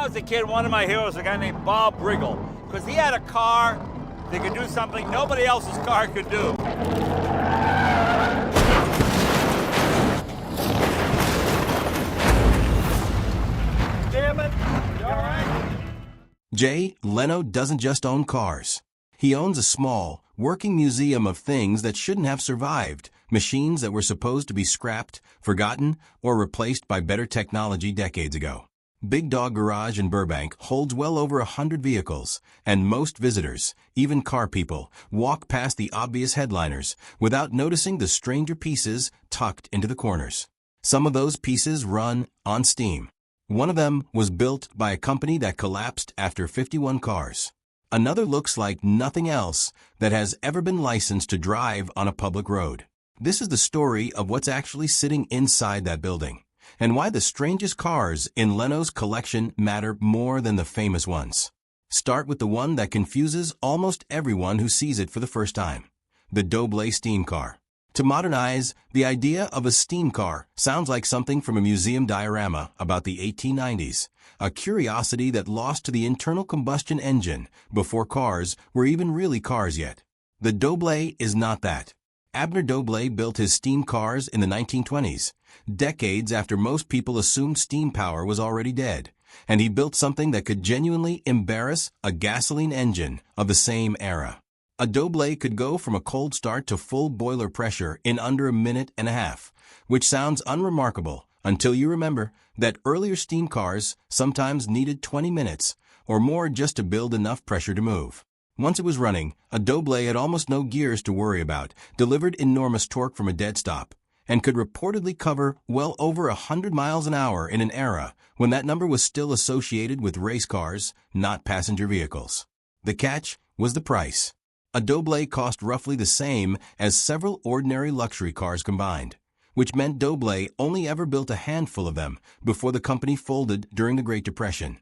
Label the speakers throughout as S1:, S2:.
S1: was a kid, one of my heroes was a guy named Bob Riggle, because he had a car that could do something nobody else's car could do. Damn it! You all right?
S2: Jay Leno doesn't just own cars. He owns a small, working museum of things that shouldn't have survived, machines that were supposed to be scrapped, forgotten, or replaced by better technology decades ago. Big Dog Garage in Burbank holds well over 100 vehicles, and most visitors, even car people, walk past the obvious headliners without noticing the stranger pieces tucked into the corners. Some of those pieces run on steam. One of them was built by a company that collapsed after 51 cars. Another looks like nothing else that has ever been licensed to drive on a public road. This is the story of what's actually sitting inside that building, and why the strangest cars in Leno's collection matter more than the famous ones. Start with the one that confuses almost everyone who sees it for the first time: the Doble steam car. To modernize, the idea of a steam car sounds like something from a museum diorama about the 1890s, a curiosity that lost to the internal combustion engine before cars were even really cars yet. The Doble is not that. Abner Doble built his steam cars in the 1920s, decades after most people assumed steam power was already dead, and he built something that could genuinely embarrass a gasoline engine of the same era. A Doble could go from a cold start to full boiler pressure in under a minute and a half, which sounds unremarkable until you remember that earlier steam cars sometimes needed 20 minutes or more just to build enough pressure to move. Once it was running, a Doble had almost no gears to worry about, delivered enormous torque from a dead stop, and could reportedly cover well over 100 miles an hour in an era when that number was still associated with race cars, not passenger vehicles. The catch was the price. A Doble cost roughly the same as several ordinary luxury cars combined, which meant Doble only ever built a handful of them before the company folded during the Great Depression,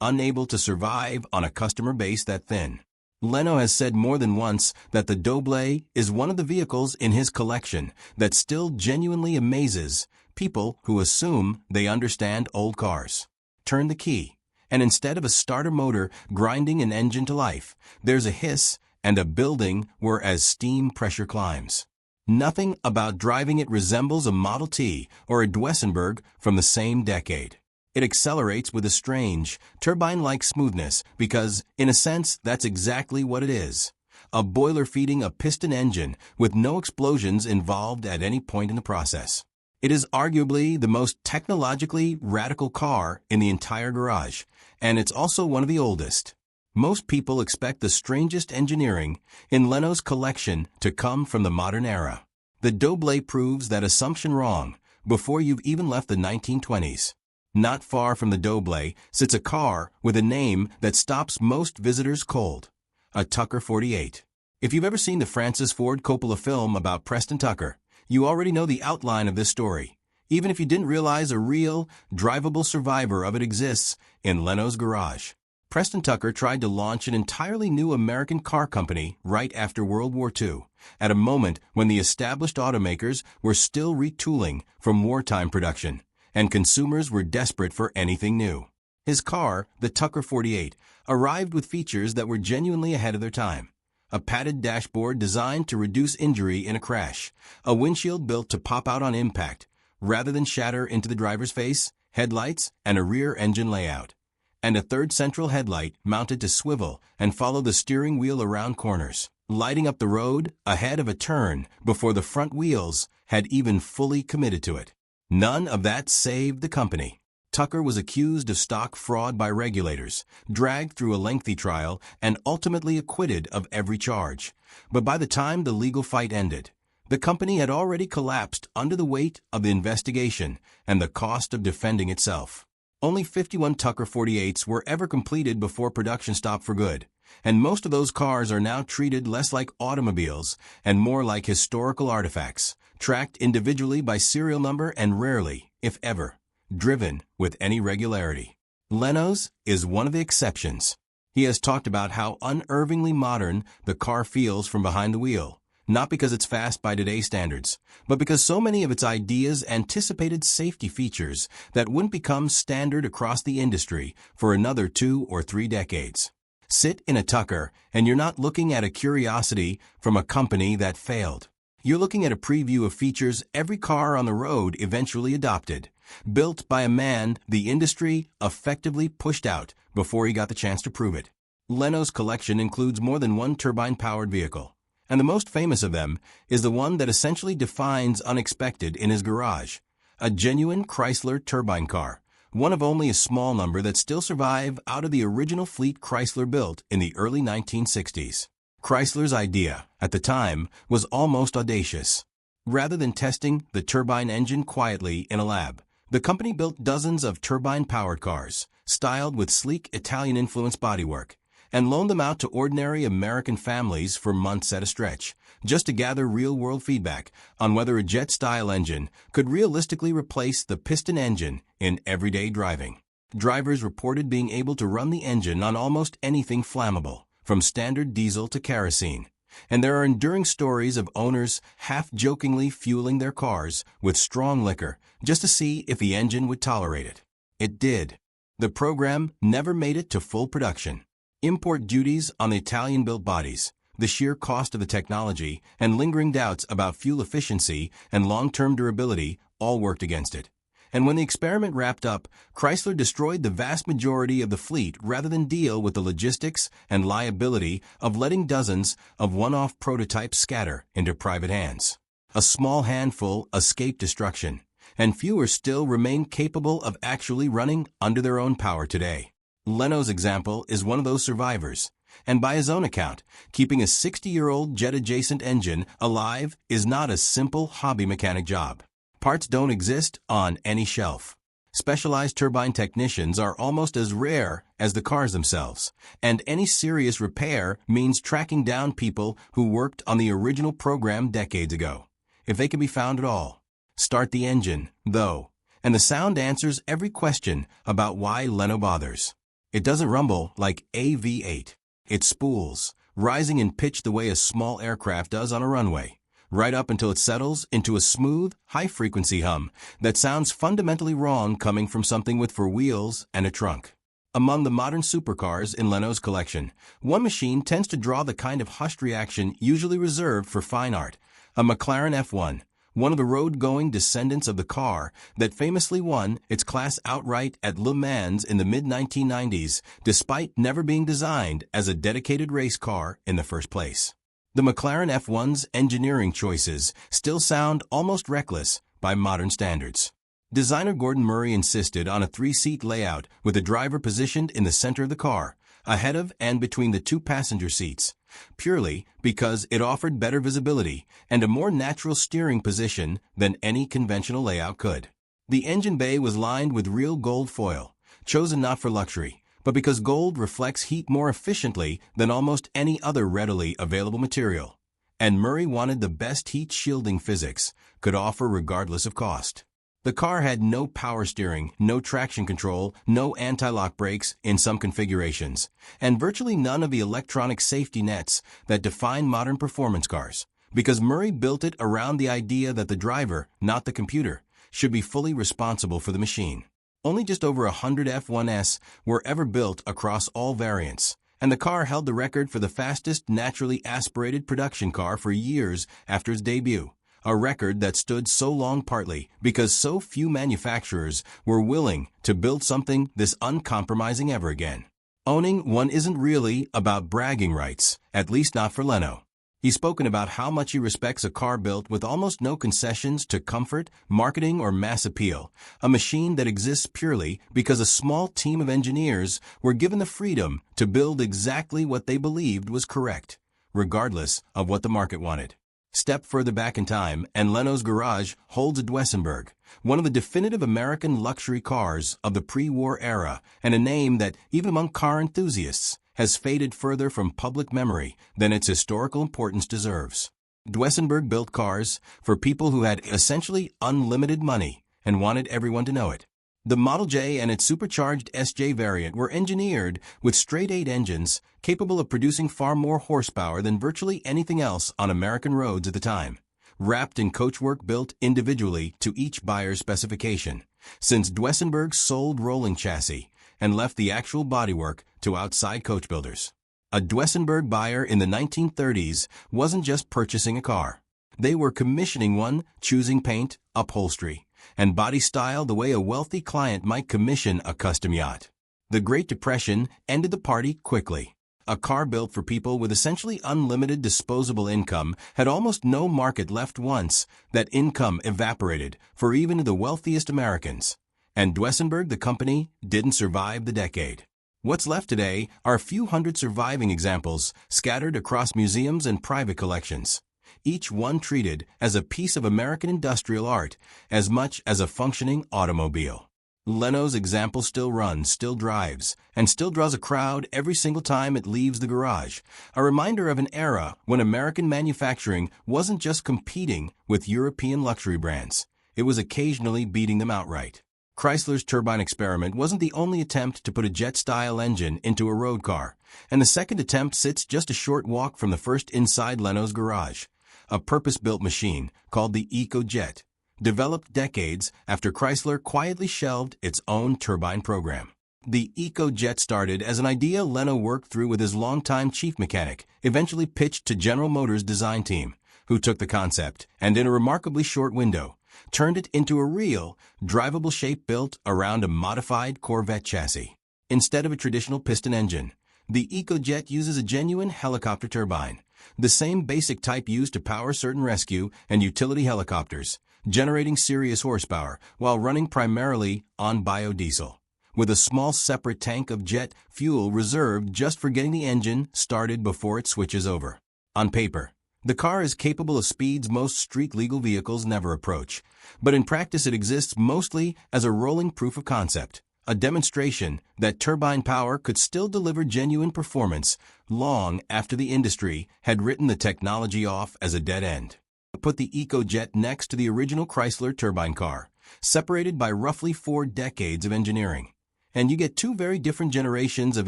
S2: unable to survive on a customer base that thin. Leno has said more than once that the Doble is one of the vehicles in his collection that still genuinely amazes people who assume they understand old cars. Turn the key, and instead of a starter motor grinding an engine to life, there's a hiss and a building where as steam pressure climbs. Nothing about driving it resembles a Model T or a Duesenberg from the same decade. It accelerates with a strange, turbine-like smoothness because, in a sense, that's exactly what it is. A boiler feeding a piston engine with no explosions involved at any point in the process. It is arguably the most technologically radical car in the entire garage, and it's also one of the oldest. Most people expect the strangest engineering in Leno's collection to come from the modern era. The Doble proves that assumption wrong before you've even left the 1920s. Not far from the Doble sits a car with a name that stops most visitors cold: a Tucker 48. If you've ever seen the Francis Ford Coppola film about Preston Tucker, you already know the outline of this story, even if you didn't realize a real, drivable survivor of it exists in Leno's garage. Preston Tucker tried to launch an entirely new American car company right after World War II, at a moment when the established automakers were still retooling from wartime production, and consumers were desperate for anything new. His car, the Tucker 48, arrived with features that were genuinely ahead of their time. A padded dashboard designed to reduce injury in a crash, a windshield built to pop out on impact, rather than shatter into the driver's face, headlights, and a rear engine layout, and a third central headlight mounted to swivel and follow the steering wheel around corners, lighting up the road ahead of a turn before the front wheels had even fully committed to it. None of that saved the company. Tucker was accused of stock fraud by regulators, dragged through a lengthy trial, and ultimately acquitted of every charge. But by the time the legal fight ended, the company had already collapsed under the weight of the investigation and the cost of defending itself. Only 51 Tucker 48s were ever completed before production stopped for good, and most of those cars are now treated less like automobiles and more like historical artifacts, tracked individually by serial number and rarely, if ever, driven with any regularity. Leno's is one of the exceptions. He has talked about how unervingly modern the car feels from behind the wheel, not because it's fast by today's standards, but because so many of its ideas anticipated safety features that wouldn't become standard across the industry for another 2 or 3 decades. Sit in a Tucker, and you're not looking at a curiosity from a company that failed. You're looking at a preview of features every car on the road eventually adopted, built by a man the industry effectively pushed out before he got the chance to prove it. Leno's collection includes more than one turbine-powered vehicle, and the most famous of them is the one that essentially defines unexpected in his garage, a genuine Chrysler turbine car, one of only a small number that still survive out of the original fleet Chrysler built in the early 1960s. Chrysler's idea, at the time, was almost audacious. Rather than testing the turbine engine quietly in a lab, the company built dozens of turbine-powered cars, styled with sleek Italian-influenced bodywork, and loaned them out to ordinary American families for months at a stretch, just to gather real-world feedback on whether a jet-style engine could realistically replace the piston engine in everyday driving. Drivers reported being able to run the engine on almost anything flammable, from standard diesel to kerosene, and there are enduring stories of owners half-jokingly fueling their cars with strong liquor just to see if the engine would tolerate it. It did. The program never made it to full production. Import duties on the Italian-built bodies, the sheer cost of the technology, and lingering doubts about fuel efficiency and long-term durability all worked against it. And when the experiment wrapped up, Chrysler destroyed the vast majority of the fleet rather than deal with the logistics and liability of letting dozens of one-off prototypes scatter into private hands. A small handful escaped destruction, and fewer still remain capable of actually running under their own power today. Leno's example is one of those survivors, and by his own account, keeping a 60-year-old jet-adjacent engine alive is not a simple hobby mechanic job. Parts don't exist on any shelf. Specialized turbine technicians are almost as rare as the cars themselves, and any serious repair means tracking down people who worked on the original program decades ago, if they can be found at all. Start the engine, though, and the sound answers every question about why Leno bothers. It doesn't rumble like a V8. It spools, rising in pitch the way a small aircraft does on a runway, right up until it settles into a smooth, high-frequency hum that sounds fundamentally wrong coming from something with 4 wheels and a trunk. Among the modern supercars in Leno's collection, one machine tends to draw the kind of hushed reaction usually reserved for fine art, a McLaren F1, one of the road-going descendants of the car that famously won its class outright at Le Mans in the mid-1990s, despite never being designed as a dedicated race car in the first place. The McLaren F1's engineering choices still sound almost reckless by modern standards. Designer Gordon Murray insisted on a 3-seat layout with the driver positioned in the center of the car, ahead of and between the 2 passenger seats, purely because it offered better visibility and a more natural steering position than any conventional layout could. The engine bay was lined with real gold foil, chosen not for luxury, but because gold reflects heat more efficiently than almost any other readily available material, and Murray wanted the best heat shielding physics could offer regardless of cost. The car had no power steering, no traction control, no anti-lock brakes in some configurations, and virtually none of the electronic safety nets that define modern performance cars, because Murray built it around the idea that the driver, not the computer, should be fully responsible for the machine. Only just over 100 F1s were ever built across all variants, and the car held the record for the fastest naturally aspirated production car for years after its debut. A record that stood so long partly because so few manufacturers were willing to build something this uncompromising ever again. Owning one isn't really about bragging rights, at least not for Leno. He's spoken about how much he respects a car built with almost no concessions to comfort, marketing, or mass appeal, a machine that exists purely because a small team of engineers were given the freedom to build exactly what they believed was correct, regardless of what the market wanted. Step further back in time, and Leno's garage holds a Duesenberg, one of the definitive American luxury cars of the pre-war era, and a name that, even among car enthusiasts, has faded further from public memory than its historical importance deserves. Duesenberg built cars for people who had essentially unlimited money and wanted everyone to know it. The Model J and its supercharged SJ variant were engineered with straight-eight engines capable of producing far more horsepower than virtually anything else on American roads at the time, wrapped in coachwork built individually to each buyer's specification, since Duesenberg sold rolling chassis and left the actual bodywork to outside coach builders. A Duesenberg buyer in the 1930s wasn't just purchasing a car. They were commissioning one, choosing paint, upholstery, and body style the way a wealthy client might commission a custom yacht. The Great Depression ended the party quickly. A car built for people with essentially unlimited disposable income had almost no market left once that income evaporated for even the wealthiest Americans. And Duesenberg, the company, didn't survive the decade. What's left today are a few hundred surviving examples scattered across museums and private collections, each one treated as a piece of American industrial art as much as a functioning automobile. Leno's example still runs, still drives, and still draws a crowd every single time it leaves the garage, a reminder of an era when American manufacturing wasn't just competing with European luxury brands, it was occasionally beating them outright. Chrysler's turbine experiment wasn't the only attempt to put a jet-style engine into a road car, and the second attempt sits just a short walk from the first inside Leno's garage, a purpose-built machine called the EcoJet, developed decades after Chrysler quietly shelved its own turbine program. The EcoJet started as an idea Leno worked through with his longtime chief mechanic, eventually pitched to General Motors' design team, who took the concept and, in a remarkably short window, turned it into a real, drivable shape built around a modified Corvette chassis. Instead of a traditional piston engine, the EcoJet uses a genuine helicopter turbine, the same basic type used to power certain rescue and utility helicopters, generating serious horsepower while running primarily on biodiesel, with a small separate tank of jet fuel reserved just for getting the engine started before it switches over. On paper, the car is capable of speeds most street-legal vehicles never approach, but in practice it exists mostly as a rolling proof of concept, a demonstration that turbine power could still deliver genuine performance long after the industry had written the technology off as a dead end. Put the EcoJet next to the original Chrysler turbine car, separated by roughly 4 decades of engineering, and you get 2 very different generations of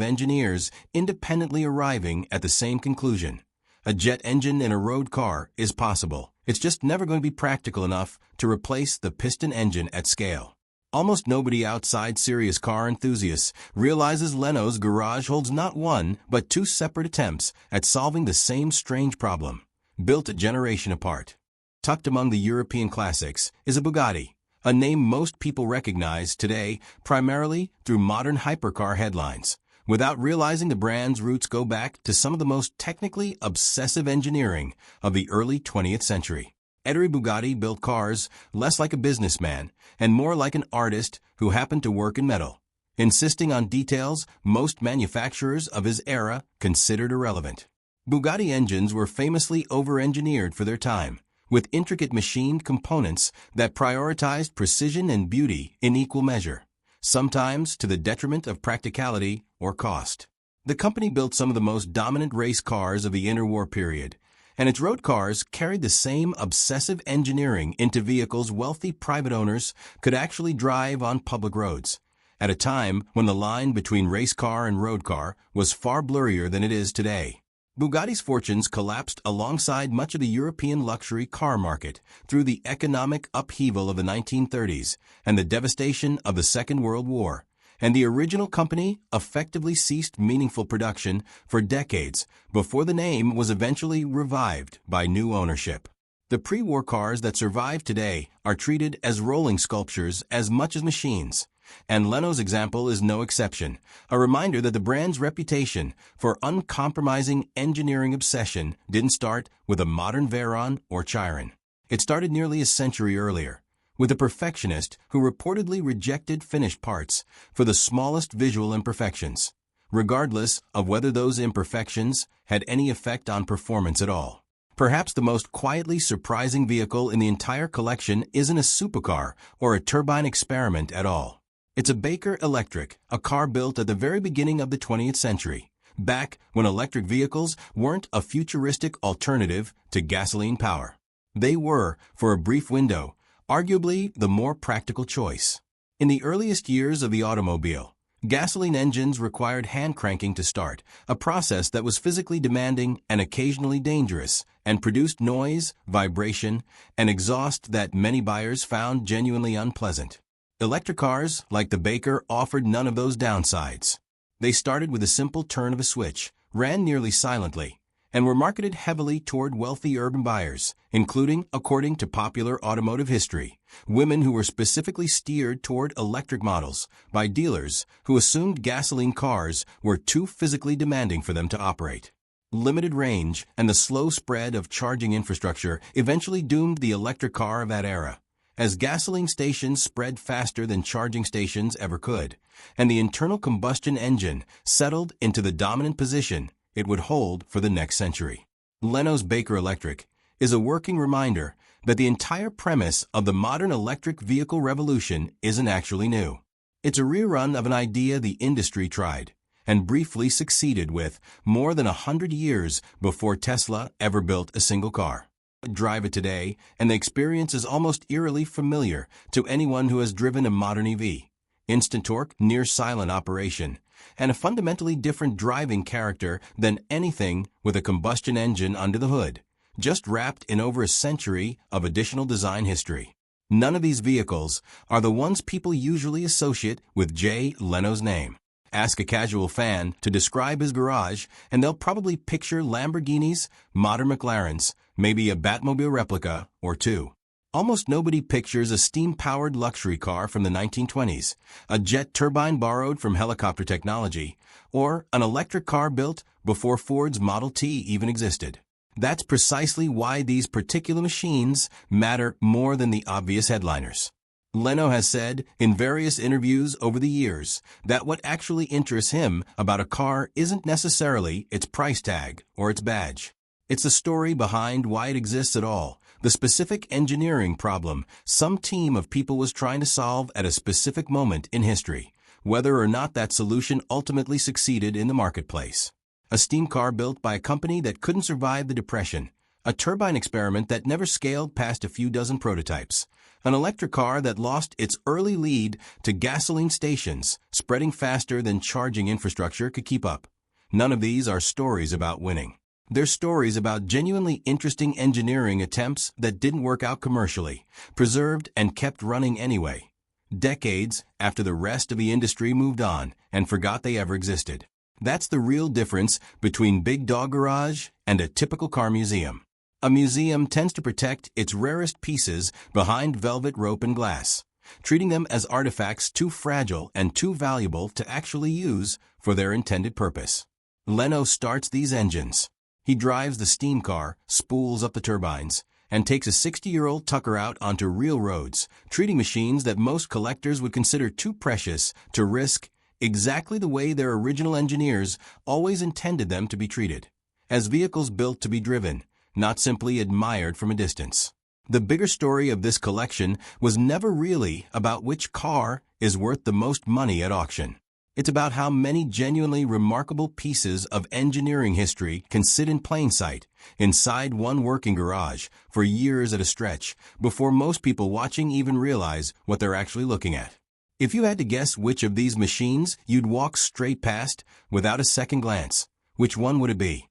S2: engineers independently arriving at the same conclusion. A jet engine in a road car is possible. It's just never going to be practical enough to replace the piston engine at scale. Almost nobody outside serious car enthusiasts realizes Leno's garage holds not 1 but 2 separate attempts at solving the same strange problem, built a generation apart. Tucked among the European classics is a Bugatti, a name most people recognize today primarily through modern hypercar headlines, without realizing the brand's roots go back to some of the most technically obsessive engineering of the early 20th century. Ettore Bugatti built cars less like a businessman and more like an artist who happened to work in metal, insisting on details most manufacturers of his era considered irrelevant. Bugatti engines were famously over-engineered for their time, with intricate machined components that prioritized precision and beauty in equal measure, sometimes to the detriment of practicality or cost. The company built some of the most dominant race cars of the interwar period, and its road cars carried the same obsessive engineering into vehicles wealthy private owners could actually drive on public roads, at a time when the line between race car and road car was far blurrier than it is today. Bugatti's fortunes collapsed alongside much of the European luxury car market through the economic upheaval of the 1930s and the devastation of the Second World War, and the original company effectively ceased meaningful production for decades before the name was eventually revived by new ownership. The pre-war cars that survive today are treated as rolling sculptures as much as machines, and Leno's example is no exception, a reminder that the brand's reputation for uncompromising engineering obsession didn't start with a modern Veyron or Chiron. It started nearly a century earlier, with a perfectionist who reportedly rejected finished parts for the smallest visual imperfections, regardless of whether those imperfections had any effect on performance at all. Perhaps the most quietly surprising vehicle in the entire collection isn't a supercar or a turbine experiment at all. It's a Baker Electric, a car built at the very beginning of the 20th century, back when electric vehicles weren't a futuristic alternative to gasoline power. They were, for a brief window, arguably the more practical choice. In the earliest years of the automobile, gasoline engines required hand cranking to start, a process that was physically demanding and occasionally dangerous, and produced noise, vibration, and exhaust that many buyers found genuinely unpleasant. Electric cars, like the Baker, offered none of those downsides. They started with a simple turn of a switch, ran nearly silently, and were marketed heavily toward wealthy urban buyers, including, according to popular automotive history, women who were specifically steered toward electric models by dealers who assumed gasoline cars were too physically demanding for them to operate. Limited range and the slow spread of charging infrastructure eventually doomed the electric car of that era, as gasoline stations spread faster than charging stations ever could, and the internal combustion engine settled into the dominant position it would hold for the next century. Leno's Baker Electric is a working reminder that the entire premise of the modern electric vehicle revolution isn't actually new. It's a rerun of an idea the industry tried and briefly succeeded with more than 100 years before Tesla ever built a single car. Drive it today, and the experience is almost eerily familiar to anyone who has driven a modern EV. Instant torque, near-silent operation, and a fundamentally different driving character than anything with a combustion engine under the hood, just wrapped in over a century of additional design history. None of these vehicles are the ones people usually associate with Jay Leno's name. Ask a casual fan to describe his garage, and they'll probably picture Lamborghinis, modern McLarens, maybe a Batmobile replica or two. Almost nobody pictures a steam-powered luxury car from the 1920s, a jet turbine borrowed from helicopter technology, or an electric car built before Ford's Model T even existed. That's precisely why these particular machines matter more than the obvious headliners. Leno has said in various interviews over the years that what actually interests him about a car isn't necessarily its price tag or its badge. It's the story behind why it exists at all, the specific engineering problem some team of people was trying to solve at a specific moment in history, whether or not that solution ultimately succeeded in the marketplace. A steam car built by a company that couldn't survive the Depression, a turbine experiment that never scaled past a few dozen prototypes, an electric car that lost its early lead to gasoline stations, spreading faster than charging infrastructure could keep up. None of these are stories about winning. They're stories about genuinely interesting engineering attempts that didn't work out commercially, preserved and kept running anyway, decades after the rest of the industry moved on and forgot they ever existed. That's the real difference between Big Dog Garage and a typical car museum. A museum tends to protect its rarest pieces behind velvet rope and glass, treating them as artifacts too fragile and too valuable to actually use for their intended purpose. Leno starts these engines. He drives the steam car, spools up the turbines, and takes a 60-year-old Tucker out onto real roads, treating machines that most collectors would consider too precious to risk exactly the way their original engineers always intended them to be treated, as vehicles built to be driven, not simply admired from a distance. The bigger story of this collection was never really about which car is worth the most money at auction. It's about how many genuinely remarkable pieces of engineering history can sit in plain sight inside one working garage for years at a stretch before most people watching even realize what they're actually looking at. If you had to guess which of these machines you'd walk straight past without a second glance, which one would it be?